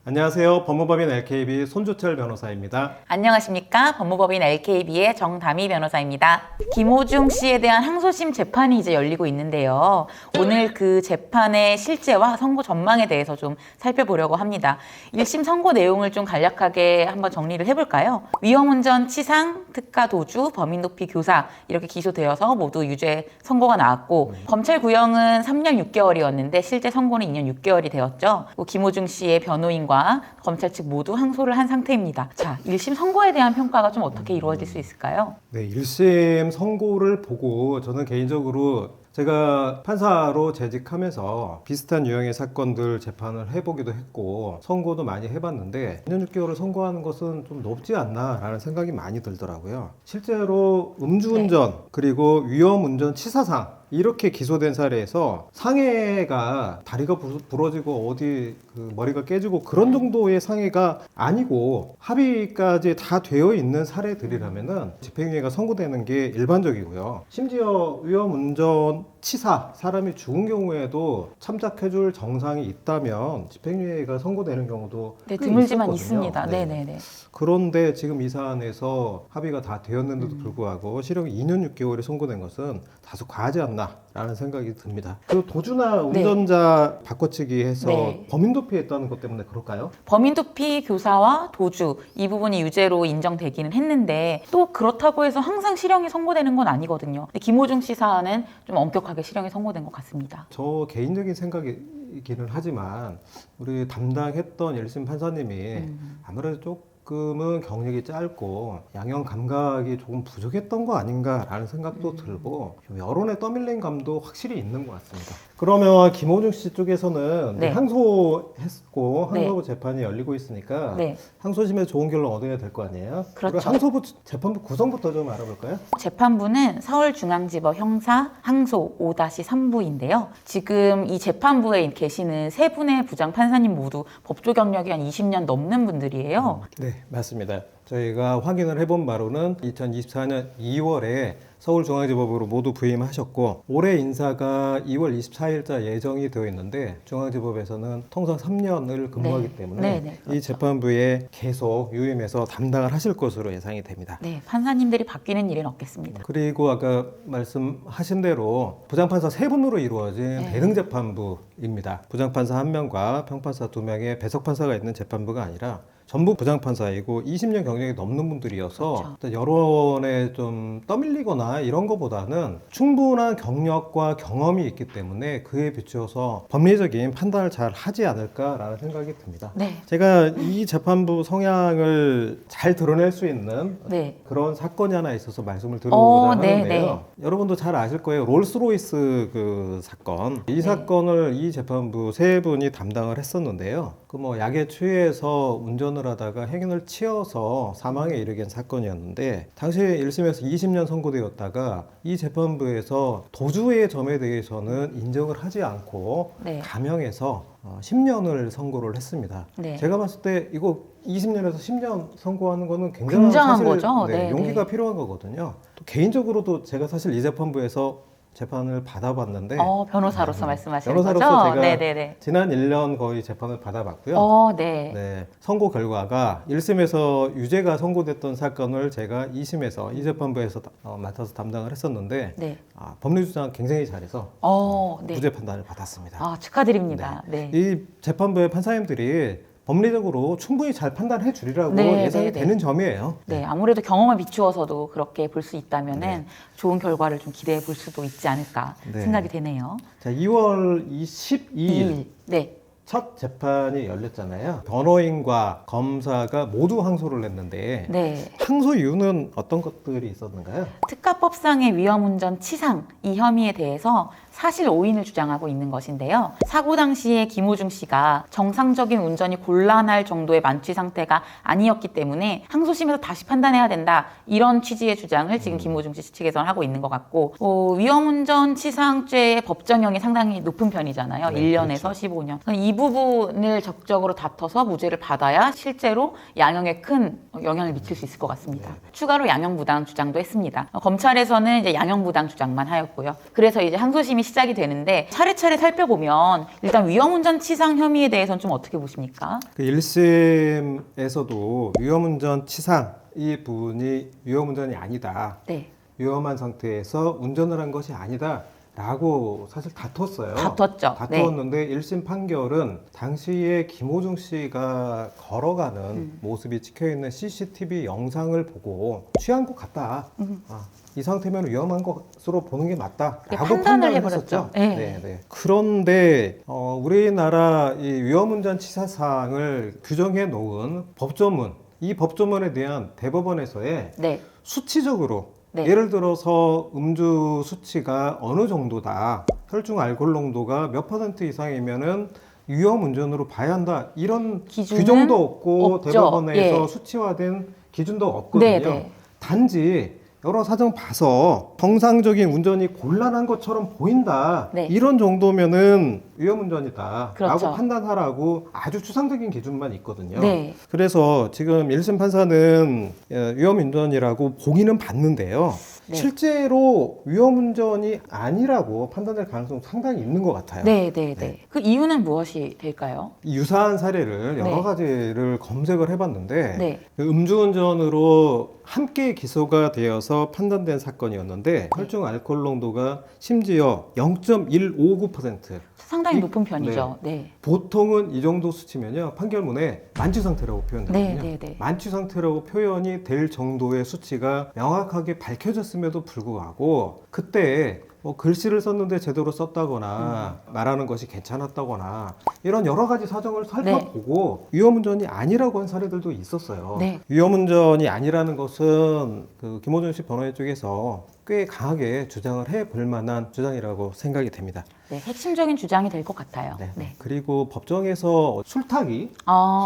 안녕하세요. 법무법인 LKB 손주철 변호사입니다. 안녕하십니까. 법무법인 LKB의 정다미 변호사입니다. 김호중 씨에 대한 항소심 재판이 이제 열리고 있는데요. 오늘 그 재판의 실제와 선고 전망에 대해서 좀 살펴보려고 합니다. 1심 선고 내용을 좀 간략하게 한번 정리를 해볼까요? 위험운전 치상, 특가 도주, 범인 도피 교사 이렇게 기소되어서 모두 유죄 선고가 나왔고 검찰 구형은 3년 6개월이었는데 실제 선고는 2년 6개월이 되었죠. 김호중 씨의 변호인과 검찰 측 모두 항소를 한 상태입니다. 자, 1심 선고에 대한 평가가 좀 어떻게 이루어질 수 있을까요? 네, 1심 선고를 보고 저는 개인적으로 제가 판사로 재직하면서 비슷한 유형의 사건들 재판을 해보기도 했고 선고도 많이 해봤는데 2년 6개월을 선고하는 것은 좀 높지 않나라는 생각이 많이 들더라고요. 실제로 음주운전 그리고 위험운전 치사상 이렇게 기소된 사례에서 상해가 다리가 부러지고 어디 머리가 깨지고 그런 정도의 상해가 아니고 합의까지 다 되어 있는 사례들이라면은 집행유예가 선고되는 게 일반적이고요. 심지어 위험운전 치사, 사람이 죽은 경우에도 참작해줄 정상이 있다면 집행유예가 선고되는 경우도 네, 꽤 드물지만 있었거든요. 있습니다. 네. 네네네. 그런데 지금 이 사안에서 합의가 다 되었는데도 불구하고 실형 2년 6개월이 선고된 것은 다소 과하지 않나라는 생각이 듭니다. 그 도주나 운전자 바꿔치기 해서 네. 범인 도피했다는 것 때문에 그럴까요? 범인 도피 교사와 도주 이 부분이 유죄로 인정되기는 했는데 또 그렇다고 해서 항상 실형이 선고되는 건 아니거든요. 근데 김호중 씨 사안은 좀 엄격하게 실형이 선고된 것 같습니다. 저 개인적인 생각이기는 하지만 우리 담당했던 1심 판사님이 아무래도 조금은 경력이 짧고 양형 감각이 조금 부족했던 거 아닌가라는 생각도 들고 좀 여론의 떠밀린 감도 확실히 있는 것 같습니다. 그러면 김호중 씨 쪽에서는 네. 항소했고 네. 항소 재판이 열리고 있으니까 네. 항소심에 좋은 결론 얻어야 될 거 아니에요? 그렇죠. 그리고 항소부 재판부 구성부터 좀 알아볼까요? 재판부는 서울중앙지법 형사 항소 5-3부인데요. 지금 이 재판부에 계시는 세 분의 부장 판사님 모두 법조 경력이 한 20년 넘는 분들이에요. 네, 맞습니다. 저희가 확인을 해본 바로는 2024년 2월에 서울중앙지법으로 모두 부임하셨고 올해 인사가 2월 24일자 예정이 되어 있는데 중앙지법에서는 통상 3년을 근무하기 네. 때문에 네, 네, 그렇죠. 이 재판부에 계속 유임해서 담당을 하실 것으로 예상이 됩니다. 네, 판사님들이 바뀌는 일은 없겠습니다. 그리고 아까 말씀하신 대로 부장판사 3분으로 이루어진 네. 대등재판부입니다. 부장판사 1명과 평판사 2명의 배석판사가 있는 재판부가 아니라 전부 부장판사이고 20년 경력이 넘는 분들이어서 그렇죠. 여론에 좀 떠밀리거나 이런 것보다는 충분한 경력과 경험이 있기 때문에 그에 비추어서 법리적인 판단을 잘 하지 않을까라는 생각이 듭니다. 네. 제가 이 재판부 성향을 잘 드러낼 수 있는 네. 그런 사건이 하나 있어서 말씀을 드려보고자 네, 하는데요. 여러분도 잘 아실 거예요. 롤스로이스 그 사건. 이 사건을 이 재판부 3분이 담당을 했었는데요. 그 뭐 약에 취해서 운전을 하다가 행인을 치어서 사망에 이르게 한 사건이었는데 당시에 1심에서 20년 선고되었다가 이 재판부에서 도주의 점에 대해서는 인정을 하지 않고 네. 감형해서 10년을 선고를 했습니다. 네. 제가 봤을 때 이거 20년에서 10년 선고하는 거는 굉장한 굉장한 사실, 거죠. 네, 네, 용기가 네. 필요한 거거든요. 또 개인적으로도 제가 사실 이 재판부에서 재판을 받아봤는데 변호사로서 말씀하시는 변호사로서 거죠? 제가 네네네. 지난 1년 거의 재판을 받아봤고요. 네. 네, 선고 결과가 1심에서 유죄가 선고됐던 사건을 제가 2심에서 이 재판부에서 맡아서 담당을 했었는데 네. 법리 주장 굉장히 잘해서 네. 무죄 판단을 받았습니다. 축하드립니다. 네. 이 재판부의 판사님들이 법리적으로 충분히 잘 판단해 주리라고 네, 예상이 네, 네. 되는 점이에요. 네, 아무래도 경험에 비추어서도 그렇게 볼 수 있다면은 좋은 결과를 좀 기대해 볼 수도 있지 않을까 네. 생각이 되네요. 자, 2월 12일 네. 첫 재판이 열렸잖아요. 변호인과 검사가 모두 항소를 했는데 네. 항소 이유는 어떤 것들이 있었는가요? 특가법상의 위험운전 치상 이 혐의에 대해서 사실 오인을 주장하고 있는 것인데요. 사고 당시에 김호중 씨가 정상적인 운전이 곤란할 정도의 만취 상태가 아니었기 때문에 항소심에서 다시 판단해야 된다. 이런 취지의 주장을 지금 김호중 씨 측에서는 하고 있는 것 같고 위험운전 치상죄의 법정형이 상당히 높은 편이잖아요. 네, 1년에서 그렇죠. 15년. 이 부분을 적극적으로 다퉈서 무죄를 받아야 실제로 양형에 큰 영향을 미칠 수 있을 것 같습니다. 추가로 양형부당 주장도 했습니다. 검찰에서는 이제 양형부당 주장만 하였고요. 그래서 이제 항소심이 시작이 되는데 차례차례 살펴보면 일단 위험운전치상 혐의에 대해서는 좀 어떻게 보십니까? 그 1심에서도 위험운전 치상 이 부분이 위험운전이 아니다. 네. 위험한 상태에서 운전을 한 것이 아니다. 라고 사실 다퉜어요. 다퉜죠. 다투었는데 1심 판결은 당시에 김호중 씨가 걸어가는 모습이 찍혀있는 CCTV 영상을 보고 취한 것 같다. 이 상태면 위험한 것으로 보는 게 맞다라고 판단을 판단을 해버렸죠. 했었죠. 네. 그런데 우리나라 이 위험운전치사상을 규정해 놓은 법조문, 이 법조문에 대한 대법원에서의 네. 수치적으로 네. 예를 들어서 음주 수치가 어느 정도다, 혈중 알코올 농도가 몇 % 이상이면은 위험 운전으로 봐야 한다, 이런 기준은 규정도 없고 없죠. 대법원에서 예. 수치화된 기준도 없거든요. 네. 단지 여러 사정 봐서 정상적인 운전이 곤란한 것처럼 보인다, 네. 이런 정도면은 위험운전이다 그렇죠. 라고 판단하라고 아주 추상적인 기준만 있거든요. 네. 그래서 지금 1심 판사는 위험운전이라고 보기는 봤는데요. 네. 실제로 위험운전이 아니라고 판단될 가능성은 상당히 있는 것 같아요. 네. 네. 그 이유는 무엇이 될까요? 이 유사한 사례를 여러 네. 가지를 검색을 해봤는데 네. 그 음주운전으로 함께 기소가 되어서 판단된 사건이었는데 혈중 알코올 농도가 심지어 0.159%. 상당히 이- 높은 편이죠. 네. 보통은 이 정도 수치면요 판결문에 만취 상태라고 표현되거든요. 네. 만취 상태라고 표현이 될 정도의 수치가 명확하게 밝혀졌음에도 불구하고 그때 뭐 글씨를 썼는데 제대로 썼다거나 말하는 것이 괜찮았다거나 이런 여러 가지 사정을 살펴보고 위험운전이 아니라고 한 사례들도 있었어요. 네. 위험운전이 아니라는 것은 그 김호준 씨 변호인 쪽에서 꽤 강하게 주장을 해볼 만한 주장이라고 생각이 됩니다. 네. 핵심적인 주장이 될 것 같아요. 네. 그리고 법정에서 술타기,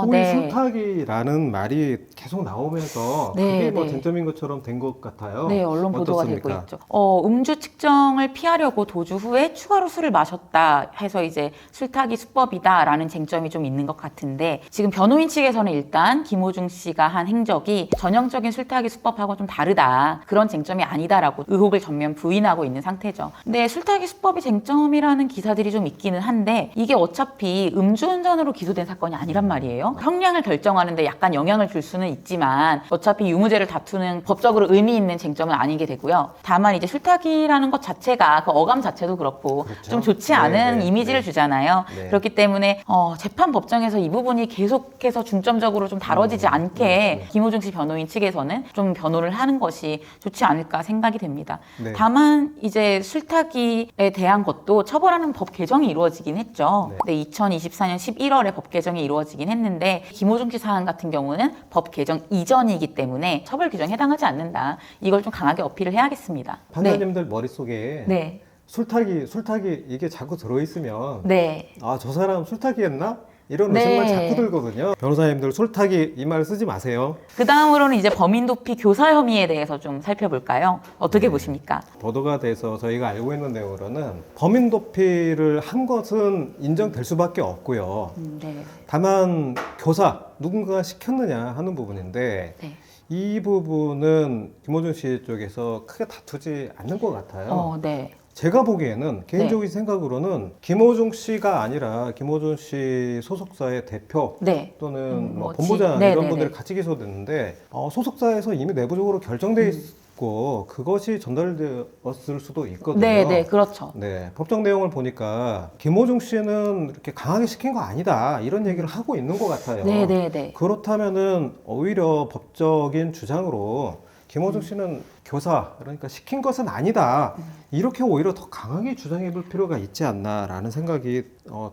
소위 네. 술타기라는 말이 계속 나오면서 네, 그게 뭐 네. 쟁점인 것처럼 된 것 같아요. 네, 언론 보도가 어떻습니까? 되고 있죠. 음주 측정을 피하려고 도주 후에 추가로 술을 마셨다 해서 이제 술타기 수법이다라는 쟁점이 좀 있는 것 같은데 지금 변호인 측에서는 일단 김호중 씨가 한 행적이 전형적인 술타기 수법하고 좀 다르다, 그런 쟁점이 아니다라고 의혹을 전면 부인하고 있는 상태죠. 근데 술타기 수법이 쟁점이라는 기사들이 좀 있기는 한데 이게 어차피 음주운전으로 기소된 사건이 아니란 말이에요. 형량을 결정하는데 약간 영향을 줄 수는 있지만 어차피 유무죄를 다투는 법적으로 의미 있는 쟁점은 아니게 되고요. 다만 이제 술타기라는 것 자체가 그 어감 자체도 그렇고 그렇죠. 좀 좋지 않은 네. 이미지를 주잖아요. 네. 그렇기 때문에 재판 법정에서 이 부분이 계속해서 중점적으로 좀 다뤄지지 않게 김호중 씨 변호인 측에서는 좀 변호를 하는 것이 좋지 않을까 생각이 됩니다. 네. 다만 이제 술타기에 대한 것도 처벌하는 법 개정이 이루어지긴 했죠. 네. 네, 2024년 11월에 법 개정이 이루어지긴 했는데 김호중 씨 사안 같은 경우는 법 개정 이전이기 때문에 처벌 규정에 해당하지 않는다. 이걸 좀 강하게 어필을 해야겠습니다. 판사님들 머릿속에 네. 술타기 이게 자꾸 들어있으면 네. 아, 저 사람 술타기 했나? 이런 네. 의심만 자꾸 들거든요. 변호사님들 술타기 이 말 쓰지 마세요. 그 다음으로는 이제 범인 도피 교사 혐의에 대해서 좀 살펴볼까요? 어떻게 보십니까? 보도가 돼서 저희가 알고 있는 내용으로는 범인 도피를 한 것은 인정될 수밖에 없고요. 네. 다만 교사 누군가가 시켰느냐 하는 부분인데 네. 이 부분은 김호준 씨 쪽에서 크게 다투지 않는 것 같아요. 네. 제가 보기에는 개인적인 생각으로는 김호중 씨가 아니라 김호준 씨 소속사의 대표 네. 또는 뭐 뭐지? 본부장 네, 이런 네, 분들이 네. 같이 기소됐는데 소속사에서 이미 내부적으로 결정돼 있고 그것이 전달되었을 수도 있거든요. 네, 그렇죠. 네, 법정 내용을 보니까 김호중 씨는 이렇게 강하게 시킨 거 아니다 이런 얘기를 하고 있는 것 같아요. 네. 그렇다면은 오히려 법적인 주장으로 김호중 씨는 교사, 그러니까 시킨 것은 아니다, 이렇게 오히려 더 강하게 주장해 볼 필요가 있지 않나라는 생각이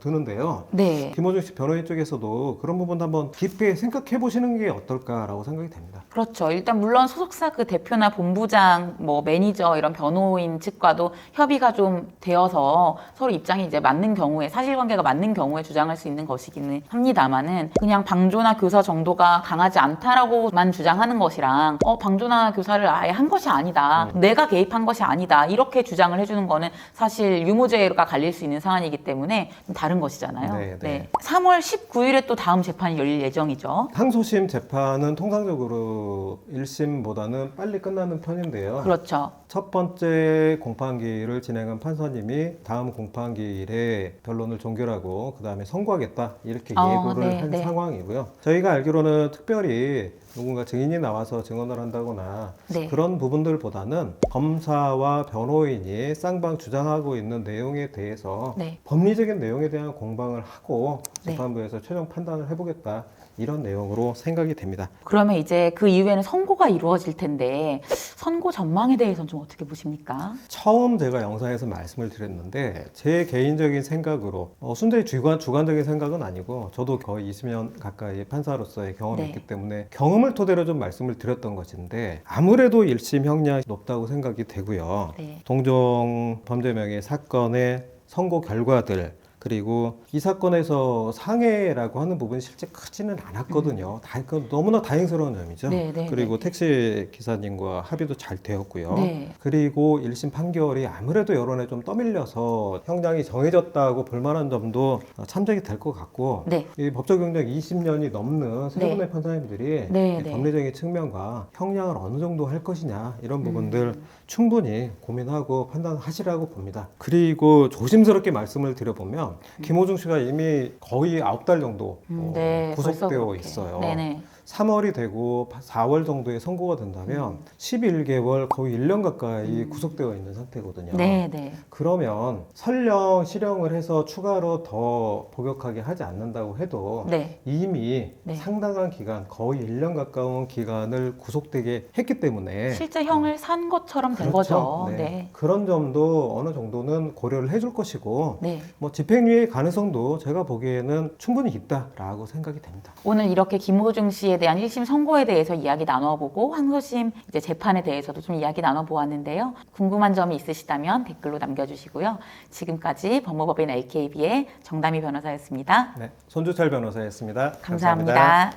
드는데요. 네. 김호중 씨 변호인 쪽에서도 그런 부분도 한번 깊이 생각해 보시는 게 어떨까라고 생각이 됩니다. 그렇죠. 일단 물론 소속사 그 대표나 본부장, 뭐 매니저 이런 변호인 측과도 협의가 좀 되어서 서로 입장이 이제 맞는 경우에, 사실관계가 맞는 경우에 주장할 수 있는 것이기는 합니다만은 그냥 방조나 교사 정도가 강하지 않다라고만 주장하는 것이랑 방조나 교사를 아예 한 것이 것이 아니다. 내가 개입한 것이 아니다. 이렇게 주장을 해주는 거는 사실 유무죄가 갈릴 수 있는 사안이기 때문에 좀 다른 것이잖아요. 네, 네. 3월 19일에 또 다음 재판이 열릴 예정이죠. 항소심 재판은 통상적으로 1심보다는 빨리 끝나는 편인데요. 그렇죠. 첫 번째 공판기일을 진행한 판사님이 다음 공판기일에 변론을 종결하고 그 다음에 선고하겠다 이렇게 예고를 네, 한 네. 상황이고요. 저희가 알기로는 특별히 누군가 증인이 나와서 증언을 한다거나 네. 그런 부분들보다는 검사와 변호인이 쌍방 주장하고 있는 내용에 대해서 네. 법리적인 내용에 대한 공방을 하고 네. 재판부에서 최종 판단을 해보겠다 이런 내용으로 생각이 됩니다. 그러면 이제 그 이후에는 선고가 이루어질 텐데 선고 전망에 대해서는 좀 어떻게 보십니까? 처음 제가 영상에서 말씀을 드렸는데 제 개인적인 생각으로 순전히 주관적인 생각은 아니고 저도 거의 20년 가까이 판사로서의 경험이 네. 있기 때문에 경험을 토대로 좀 말씀을 드렸던 것인데 아무래도 1심 형량이 높다고 생각이 되고요. 네. 동종 범죄명의 사건의 선고 결과들 그리고 이 사건에서 상해라고 하는 부분이 실제 크지는 않았거든요. 너무나 다행스러운 점이죠. 네, 네, 그리고 네. 택시 기사님과 합의도 잘 되었고요. 네. 그리고 1심 판결이 아무래도 여론에 좀 떠밀려서 형량이 정해졌다고 볼 만한 점도 참작이 될 것 같고 네. 이 법적 경력 20년이 넘는 세 분의 판사님들이 네, 이 네. 법리적인 측면과 형량을 어느 정도 할 것이냐 이런 부분들 충분히 고민하고 판단하시라고 봅니다. 그리고 조심스럽게 말씀을 드려보면 김호중 씨가 이미 거의 9달 정도 네, 벌써 구속되어 그렇게. 있어요. 네네. 3월이 되고 4월 정도에 선고가 된다면 11개월 거의 1년 가까이 구속되어 있는 상태거든요. 네네. 그러면 설령 실형을 해서 추가로 더 복역하게 하지 않는다고 해도 네. 이미 네. 상당한 기간 거의 1년 가까운 기간을 구속되게 했기 때문에 실제 형을 산 것처럼 된 그렇죠. 거죠. 네. 네. 그런 점도 어느 정도는 고려를 해줄 것이고 네. 뭐 집행유예 가능성도 제가 보기에는 충분히 있다라고 생각이 됩니다. 오늘 이렇게 김호중 씨에 대한 1심 선고에 대해서 이야기 나눠보고 항소심 이제 재판에 대해서도 좀 이야기 나눠보았는데요. 궁금한 점이 있으시다면 댓글로 남겨주시고요. 지금까지 법무법인 LKB의 정다미 변호사였습니다. 네, 손주철 변호사였습니다. 감사합니다.